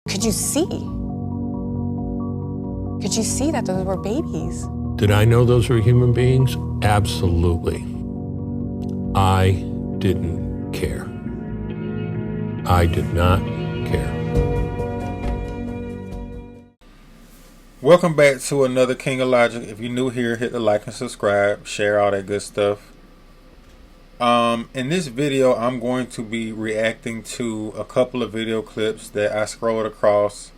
Could you see? Could you see that those were babies? Did I know those were human beings? Absolutely. I didn't care. I did not care. Welcome back to another King of Logic. If you're new here, hit the like and subscribe, share all that good stuff. In this video, I'm going to be reacting to a couple of video clips that I scrolled across,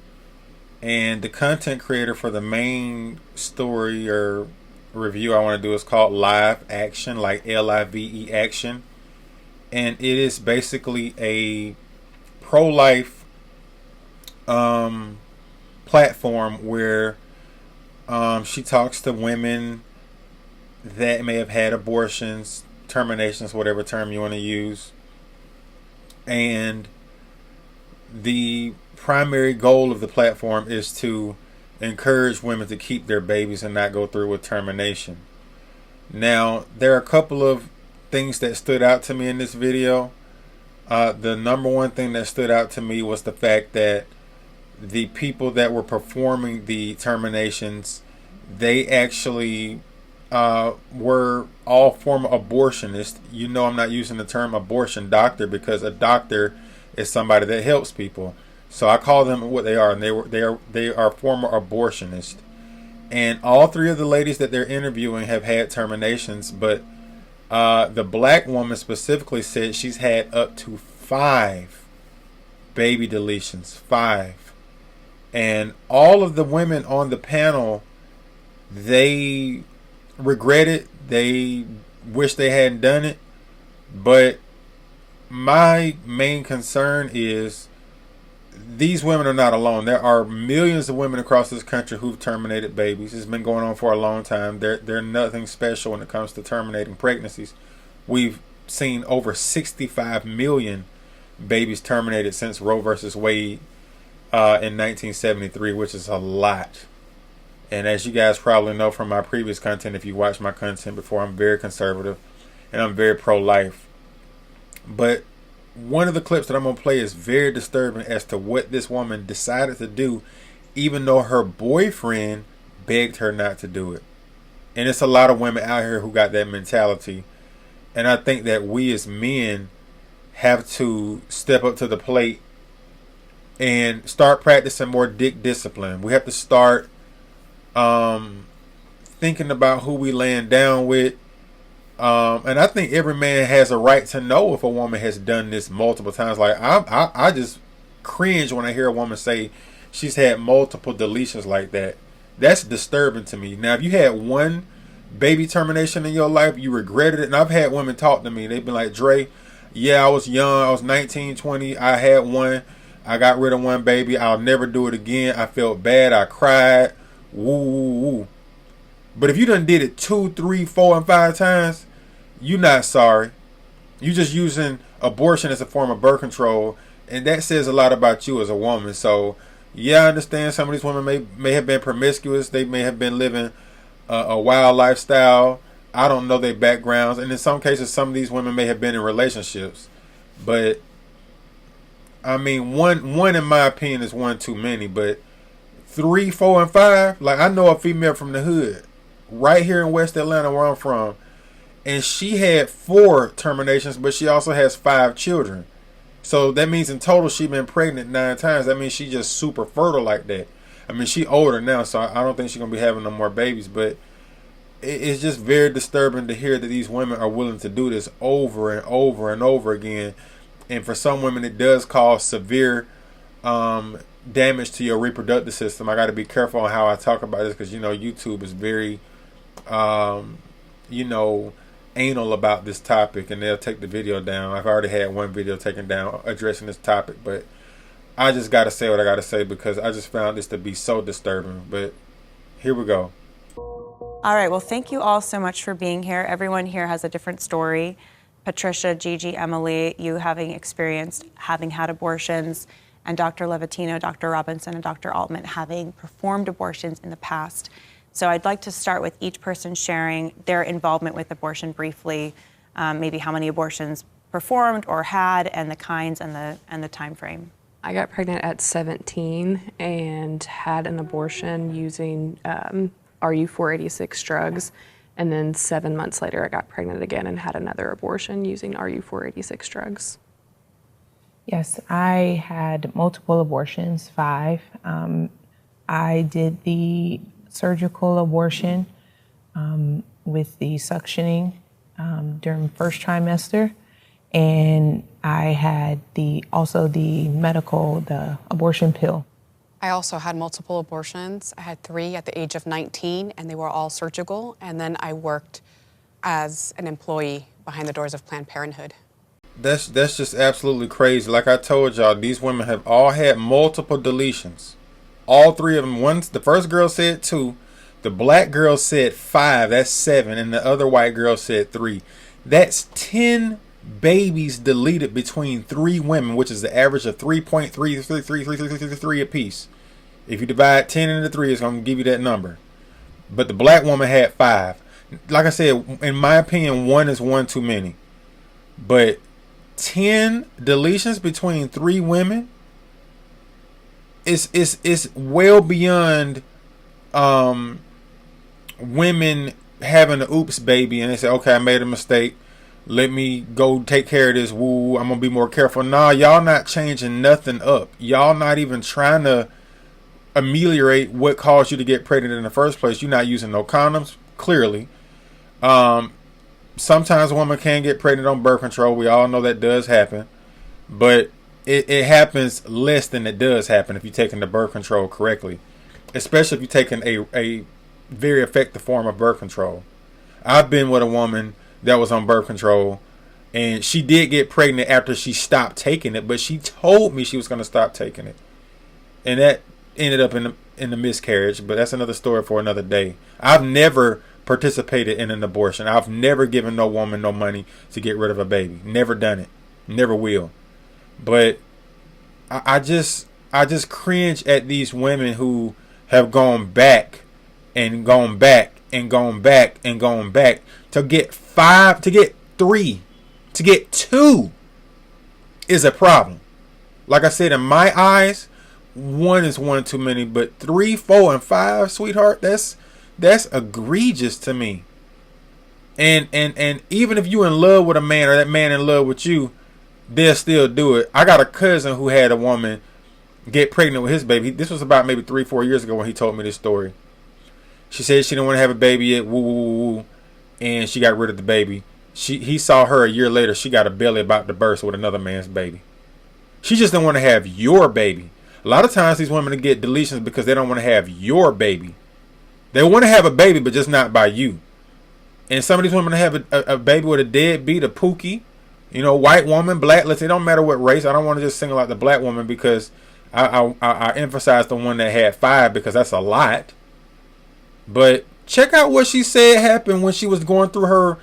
and the content creator for the main story or review I want to do is called Live Action, like L-I-V-E Action, and it is basically a pro-life platform where she talks to women that may have had abortions, terminations, whatever term you want to use, and the primary goal of the platform is to encourage women to keep their babies and not go through with termination. Now, there are a couple of things that stood out to me in this video. The number one thing that stood out to me was the fact that the people that were performing the terminations, they actually were all former abortionists. You know, I'm not using the term abortion doctor because a doctor is somebody that helps people. So I call them what they are, and they are former abortionists. And all three of the ladies that they're interviewing have had terminations, but the black woman specifically said she's had up to 5 baby deletions, 5. And all of the women on the panel, they regret it. They wish they hadn't done it. But my main concern is these women are not alone. There are millions of women across this country who've terminated babies. It's been going on for a long time. They're nothing special when it comes to terminating pregnancies. We've seen over 65 million babies terminated since Roe versus Wade in 1973, which is a lot. And as you guys probably know from my previous content, if you watched my content before, I'm very conservative and I'm very pro-life. But one of the clips that I'm going to play is very disturbing as to what this woman decided to do, even though her boyfriend begged her not to do it. And it's a lot of women out here who got that mentality. And I think that we as men have to step up to the plate and start practicing more dick discipline. We have to start thinking about who we laying down with. And I think every man has a right to know if a woman has done this multiple times. Like I just cringe when I hear a woman say she's had multiple deletions like that. That's disturbing to me. Now, if you had one baby termination in your life, you regretted it. And I've had women talk to me. They've been like, Dre, yeah, I was young. I was 19, 20. I had one. I got rid of one baby. I'll never do it again. I felt bad. I cried. Woo, woo, woo. But if you done did it 2, 3, 4, and 5 times, you're not sorry. You just using abortion as a form of birth control, and that says a lot about you as a woman. So, yeah, I understand some of these women may have been promiscuous. They may have been living a wild lifestyle. I don't know their backgrounds, and in some cases, some of these women may have been in relationships. But I mean, one in my opinion is one too many. But 3, 4, and 5, like I know a female from the hood, right here in West Atlanta, where I'm from. And she had 4 terminations, but she also has 5 children. So that means in total she's been pregnant 9 times. That means she's just super fertile like that. I mean, she's older now, so I don't think she's going to be having no more babies. But it's just very disturbing to hear that these women are willing to do this over and over and over again. And for some women, it does cause severe damage to your reproductive system. I got to be careful on how I talk about this because, you know, YouTube is very, anal about this topic, and they'll take the video down. I've already had one video taken down addressing this topic, but I just got to say what I got to say because I just found this to be so disturbing. But here we go. All right, well, thank you all so much for being here. Everyone here has a different story. Patricia, Gigi, Emily, you having experienced having had abortions, and Dr. Levatino, Dr. Robinson, and Dr. Altman having performed abortions in the past. So I'd like to start with each person sharing their involvement with abortion briefly, maybe how many abortions performed or had, and the kinds and the time frame. I got pregnant at 17 and had an abortion using RU-486 drugs. And then 7 months later, I got pregnant again and had another abortion using RU-486 drugs. Yes, I had multiple abortions, 5. I did the surgical abortion with the suctioning during first trimester, and I had also the medical, the abortion pill. I also had multiple abortions. I had 3 at the age of 19, and they were all surgical. And then I worked as an employee behind the doors of Planned Parenthood. That's just absolutely crazy. Like I told y'all, these women have all had multiple deletions. All 3 of them. The first girl said 2. The black girl said 5. That's 7. And the other white girl said 3. That's 10 babies deleted between 3 women, which is the average of 3.3333 apiece. If you divide 10 into 3, it's going to give you that number. But the black woman had 5. Like I said, in my opinion, 1 is one too many. But 10 deletions between 3 women is well beyond women having an oops baby and they say, okay, I made a mistake. Let me go take care of this. Woo, I'm going to be more careful. Nah, y'all not changing nothing up. Y'all not even trying to ameliorate what caused you to get pregnant in the first place. You're not using no condoms, clearly. Sometimes a woman can get pregnant on birth control. We all know that does happen. But it happens less than it does happen if you're taking the birth control correctly. Especially if you're taking a very effective form of birth control. I've been with a woman that was on birth control, and she did get pregnant after she stopped taking it, but she told me she was going to stop taking it, and that ended up in the miscarriage. But that's another story for another day. I've never participated in an abortion. I've never given no woman no money to get rid of a baby. Never done it. Never will. But I just cringe at these women who have gone back and gone back and gone back and gone back to get 5, to get 3, to get 2 is a problem. Like I said, in my eyes, 1 is one too many, but 3, 4, and 5, sweetheart, that's egregious to me. And even if you in love with a man or that man in love with you, they'll still do it. I got a cousin who had a woman get pregnant with his baby. This was about maybe 3-4 years ago when he told me this story. She said she didn't want to have a baby yet, woo, woo, woo, woo, and she got rid of the baby. He saw her a year later. She got a belly about to burst with another man's baby. She just didn't want to have your baby. A lot of times these women get deletions because they don't want to have your baby. They want to have a baby, but just not by you. And some of these women have a baby with a deadbeat, a pookie, white woman, black. It don't matter what race. I don't want to just single out the black woman because I emphasize the one that had 5 because that's a lot. But check out what she said happened when she was going through her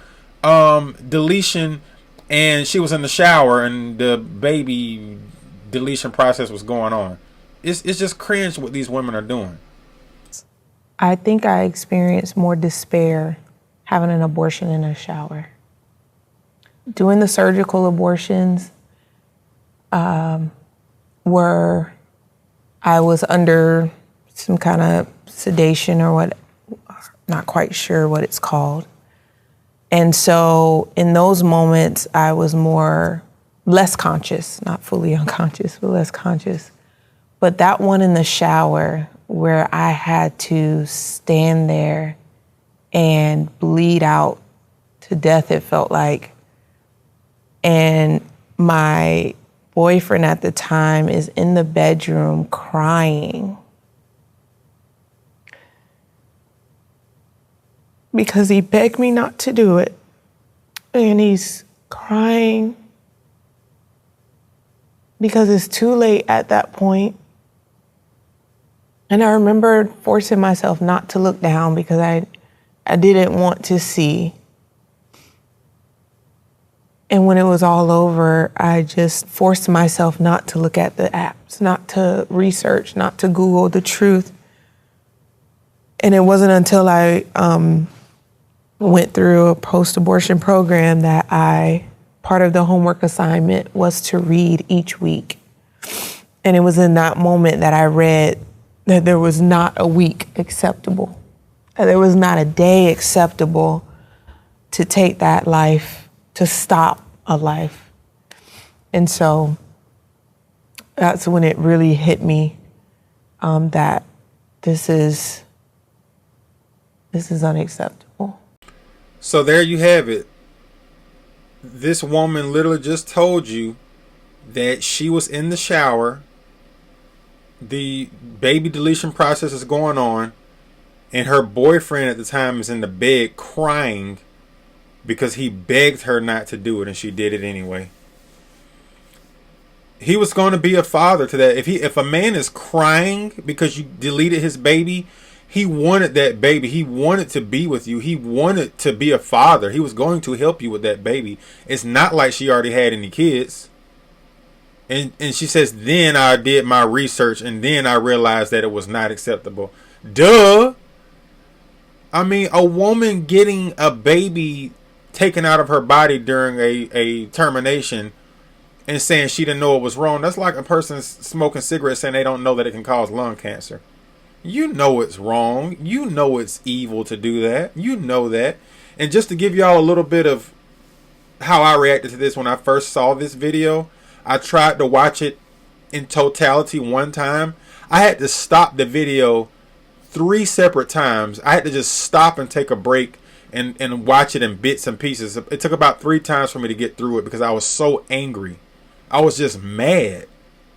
deletion, and she was in the shower and the baby deletion process was going on. It's just cringe what these women are doing. I think I experienced more despair having an abortion in a shower. Doing the surgical abortions where I was under some kind of sedation or what, not quite sure what it's called. And so in those moments, I was less conscious, not fully unconscious, but less conscious. But that one in the shower where I had to stand there and bleed out to death, it felt like. And my boyfriend at the time is in the bedroom crying because he begged me not to do it. And he's crying because it's too late at that point. And I remember forcing myself not to look down because I didn't want to see. And when it was all over, I just forced myself not to look at the apps, not to research, not to Google the truth. And it wasn't until I went through a post-abortion program that part of the homework assignment was to read each week. And it was in that moment that I read that there was not a week acceptable. There was not a day acceptable to take that life, to stop a life. And so that's when it really hit me that this is unacceptable. So there you have it. This woman literally just told you that she was in the shower, the baby deletion process is going on, and her boyfriend at the time is in the bed crying because he begged her not to do it, and she did it anyway. He was going to be a father to that. If a man is crying because you deleted his baby, he wanted that baby. He wanted to be with you. He wanted to be a father. He was going to help you with that baby. It's not like she already had any kids. And she says, then I did my research and then I realized that it was not acceptable. Duh. I mean, a woman getting a baby taken out of her body during a termination and saying she didn't know it was wrong, that's like a person smoking cigarettes saying they don't know that it can cause lung cancer. You know it's wrong. You know it's evil to do that. You know that. And just to give y'all a little bit of how I reacted to this when I first saw this video, I tried to watch it in totality one time. I had to stop the video 3 separate times. I had to just stop and take a break and watch it in bits and pieces. It took about 3 times for me to get through it because I was so angry. I was just mad.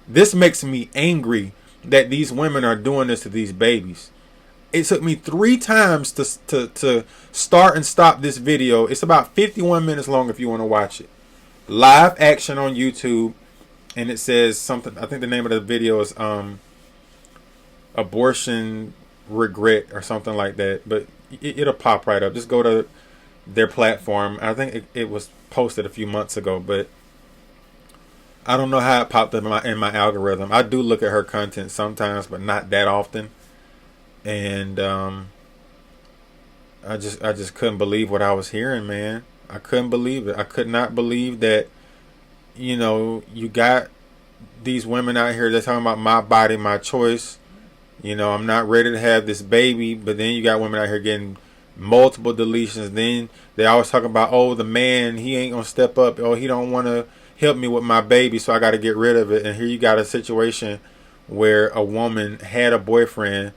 This makes me angry that these women are doing this to these babies. It took me 3 times to start and stop this video. It's about 51 minutes long if you want to watch it. Live action on YouTube. And it says something, I think the name of the video is Abortion Regret or something like that. But it'll pop right up. Just go to their platform. I think it was posted a few months ago, but I don't know how it popped up in my algorithm. I do look at her content sometimes, but not that often. And I just couldn't believe what I was hearing, man. I couldn't believe it. I could not believe that, you know, you got these women out here that's talking about my body, my choice. You know, I'm not ready to have this baby, but then you got women out here getting multiple deletions. Then they always talk about, oh, the man, he ain't gonna step up. Oh, he don't want to help me with my baby, so I got to get rid of it. And here you got a situation where a woman had a boyfriend,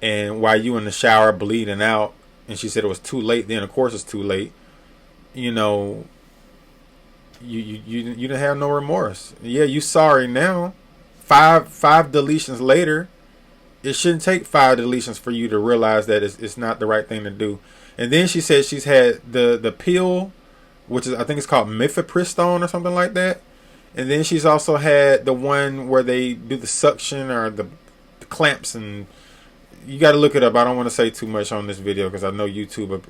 and while you in the shower bleeding out, and she said it was too late. Then of course it's too late. You know, you didn't have no remorse. Yeah, you sorry now. Five deletions later, it shouldn't take 5 deletions for you to realize that it's not the right thing to do. And then she said she's had the pill, which is, I think it's called mifepristone or something like that. And then she's also had the one where they do the suction or the clamps, and you got to look it up. I don't want to say too much on this video because I know YouTube,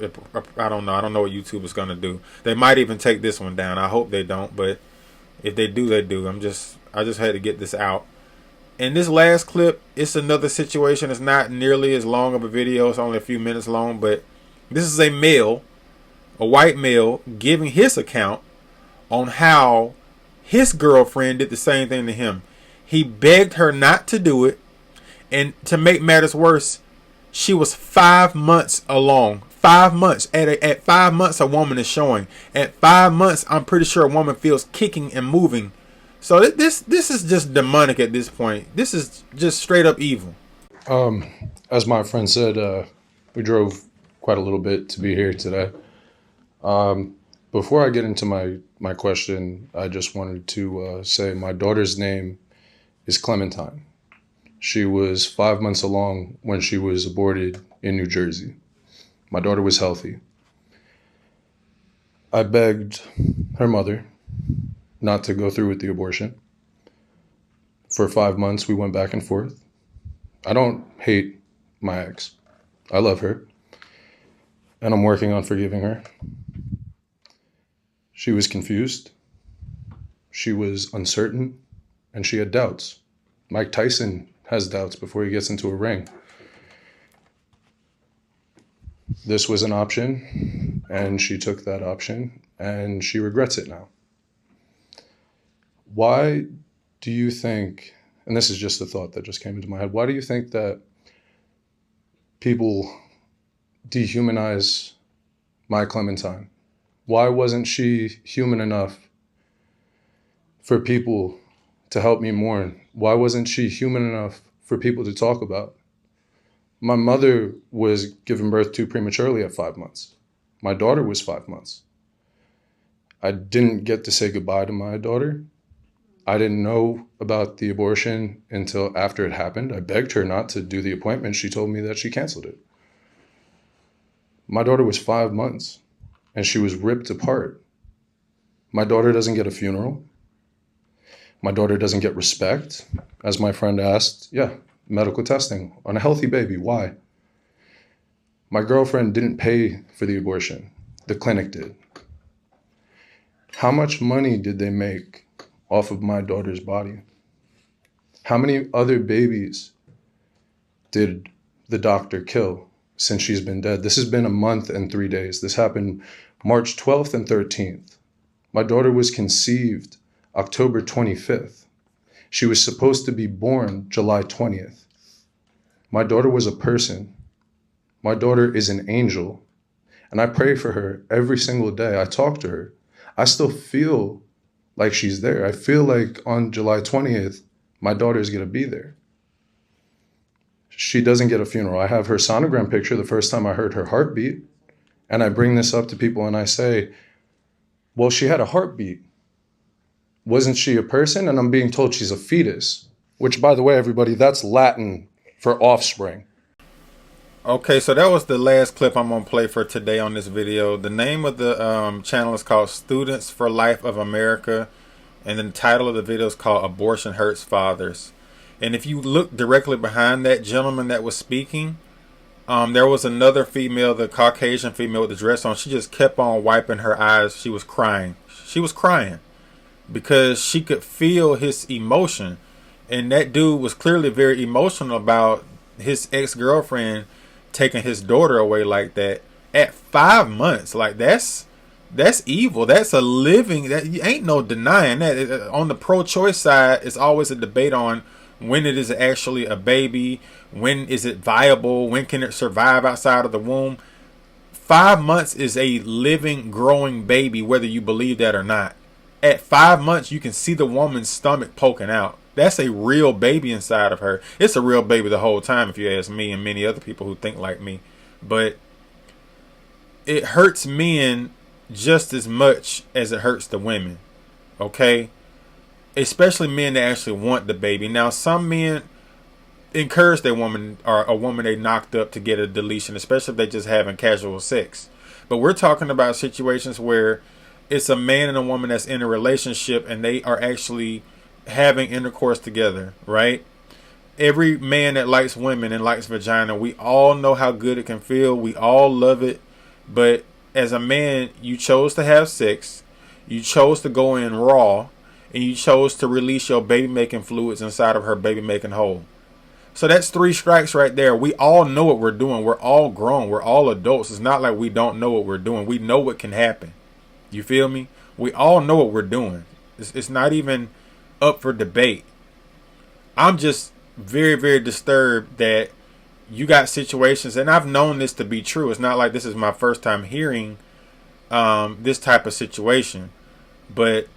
I don't know what YouTube is going to do. They might even take this one down. I hope they don't, but if they do, they do. I just had to get this out. In this last clip, it's another situation. It's not nearly as long of a video. It's only a few minutes long, but this is a white male giving his account on how his girlfriend did the same thing to him. He begged her not to do it, and to make matters worse, she was 5 months along. 5 months. At 5 months, a woman is showing. At 5 months, I'm pretty sure a woman feels kicking and moving. So this is just demonic at this point. This is just straight up evil. As my friend said, we drove quite a little bit to be here today. Before I get into my question, I just wanted to say my daughter's name is Clementine. She was 5 months along when she was aborted in New Jersey. My daughter was healthy. I begged her mother not to go through with the abortion. For 5 months, we went back and forth. I don't hate my ex. I love her. And I'm working on forgiving her. She was confused. She was uncertain. And she had doubts. Mike Tyson has doubts before he gets into a ring. This was an option, and she took that option, and she regrets it now. Why do you think and this is just a thought that just came into my head, why do you think that people dehumanize my Clementine? Why wasn't she human enough for people to help me mourn? Why wasn't she human enough for people to talk about? My mother was given birth to prematurely at 5 months. My daughter was 5 months. I didn't get to say goodbye to my daughter. I didn't know about the abortion until after it happened. I begged her not to do the appointment. She told me that she canceled it. My daughter was 5 months and she was ripped apart. My daughter doesn't get a funeral. My daughter doesn't get respect. As my friend asked, yeah, medical testing on a healthy baby. Why? My girlfriend didn't pay for the abortion. The clinic did. How much money did they make off of my daughter's body? How many other babies did the doctor kill since she's been dead? This has been a month and 3 days. This happened March 12th and 13th. My daughter was conceived October 25th. She was supposed to be born July 20th. My daughter was a person. My daughter is an angel. And I pray for her every single day. I talk to her. I still feel like she's there. I feel like on July 20th, my daughter is going to be there. She doesn't get a funeral. I have her sonogram picture the first time I heard her heartbeat. And I bring this up to people and I say, well, she had a heartbeat. Wasn't she a person? And I'm being told she's a fetus, which, by the way, everybody, that's Latin for offspring. Okay, so that was the last clip I'm going to play for today on this video. The name of the channel is called Students for Life of America. And the title of the video is called Abortion Hurts Fathers. And if you look directly behind that gentleman that was speaking, there was another female, the Caucasian female with the dress on. She just kept on wiping her eyes. She was crying. She was crying because she could feel his emotion. And that dude was clearly very emotional about his ex-girlfriend taking his daughter away like that at 5 months. Like that's evil. That's a living, that you ain't no denying that. On the pro-choice side, it's always a debate on when it is actually a baby, when is it viable, when can it survive outside of the womb. 5 months is a living, growing baby, whether you believe that or not. At 5 months, you can see the woman's stomach poking out. That's a real baby inside of her. It's a real baby the whole time, if you ask me and many other people who think like me. But it hurts men just as much as it hurts the women. Okay? Especially men that actually want the baby. Now, some men encourage their woman or a woman they knocked up to get a deletion, especially if they just having casual sex. But we're talking about situations where it's a man and a woman that's in a relationship and they are actually having intercourse together, right? Every man that likes women and likes vagina, we all know how good it can feel. We all love it. But as a man, you chose to have sex. You chose to go in raw. And you chose to release your baby-making fluids inside of her baby-making hole. So that's 3 strikes right there. We all know what we're doing. We're all grown. We're all adults. It's not like we don't know what we're doing. We know what can happen. You feel me? We all know what we're doing. It's not even up for debate. I'm just very, very disturbed that you got situations, and I've known this to be true. It's not like this is my first time hearing this type of situation. But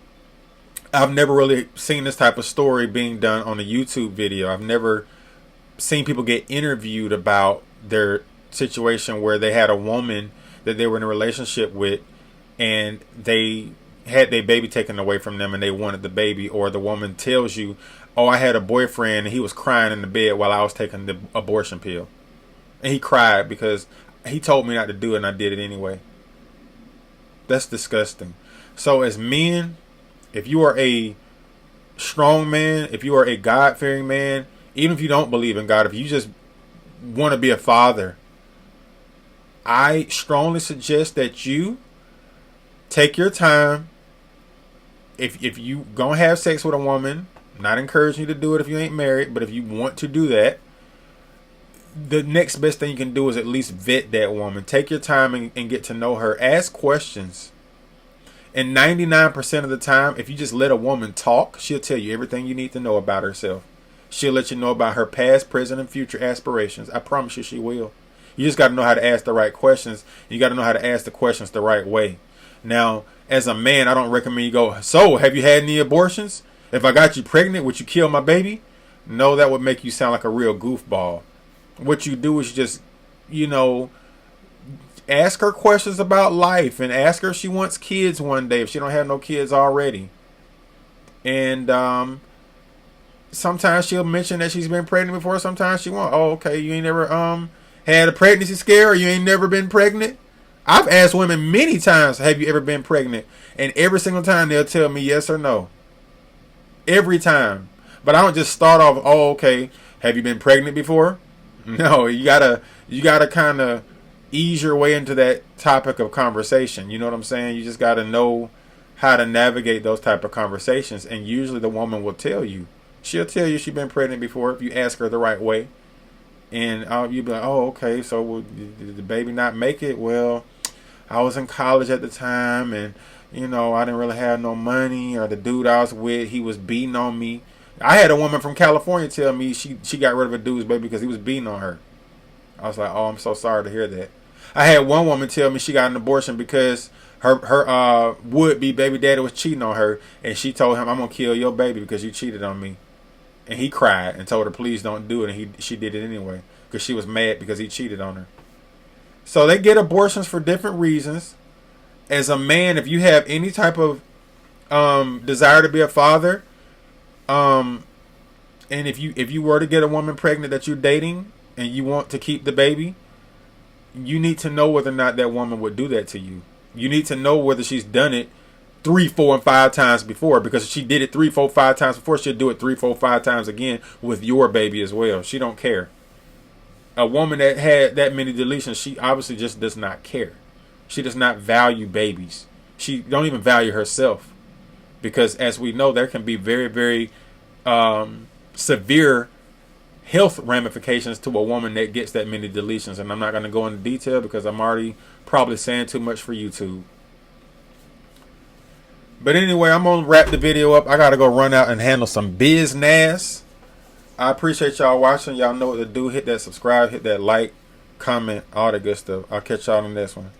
I've never really seen this type of story being done on a YouTube video. I've never seen people get interviewed about their situation where they had a woman that they were in a relationship with and they had their baby taken away from them and they wanted the baby, or the woman tells you, oh, I had a boyfriend and he was crying in the bed while I was taking the abortion pill. And he cried because he told me not to do it and I did it anyway. That's disgusting. So as men, if you are a strong man, if you are a God-fearing man, even if you don't believe in God, if you just want to be a father, I strongly suggest that you take your time. If you gonna have sex with a woman, I'm not encouraging you to do it if you ain't married, but if you want to do that, the next best thing you can do is at least vet that woman. Take your time and get to know her. Ask questions. And 99% of the time, if you just let a woman talk, she'll tell you everything you need to know about herself. She'll let you know about her past, present, and future aspirations. I promise you she will. You just got to know how to ask the right questions. You got to know how to ask the questions the right way. Now, as a man, I don't recommend you go, so have you had any abortions? If I got you pregnant, would you kill my baby? No, that would make you sound like a real goofball. What you do is just, you know, ask her questions about life and ask her if she wants kids one day, if she don't have no kids already. And sometimes she'll mention that she's been pregnant before. Sometimes she won't. Oh, okay, you ain't never had a pregnancy scare, or you ain't never been pregnant? I've asked women many times, have you ever been pregnant? And every single time they'll tell me yes or no. Every time. But I don't just start off, oh, okay, have you been pregnant before? No, you gotta kind of ease your way into that topic of conversation. You know what I'm saying? You just gotta know how to navigate those type of conversations. And usually the woman will tell you. She'll tell you she's been pregnant before if you ask her the right way. And you'll be like, oh, okay, so did the baby not make it? Well, I was in college at the time, and, you know, I didn't really have no money, or the dude I was with, he was beating on me. I had a woman from California tell me she got rid of a dude's baby because he was beating on her. I was like, oh, I'm so sorry to hear that. I had one woman tell me she got an abortion because her would-be baby daddy was cheating on her, and she told him, I'm going to kill your baby because you cheated on me. And he cried and told her, please don't do it, and she did it anyway because she was mad because he cheated on her. So they get abortions for different reasons. As a man, if you have any type of desire to be a father, and if you were to get a woman pregnant that you're dating and you want to keep the baby, you need to know whether or not that woman would do that to you. You need to know whether she's done it 3, 4, and 5 times before, because if she did it 3, 4, 5 times before, she'll do it 3, 4, 5 times again with your baby as well. She don't care. A woman that had that many deletions, she obviously just does not care. She does not value babies. She don't even value herself, because as we know, there can be very, very severe health ramifications to a woman that gets that many deletions. And I'm not going to go into detail because I'm already probably saying too much for YouTube. But anyway, I'm going to wrap the video up. I got to go run out and handle some business. I appreciate y'all watching. Y'all know what to do. Hit that subscribe, hit that like, comment, all that good stuff. I'll catch y'all in the next one.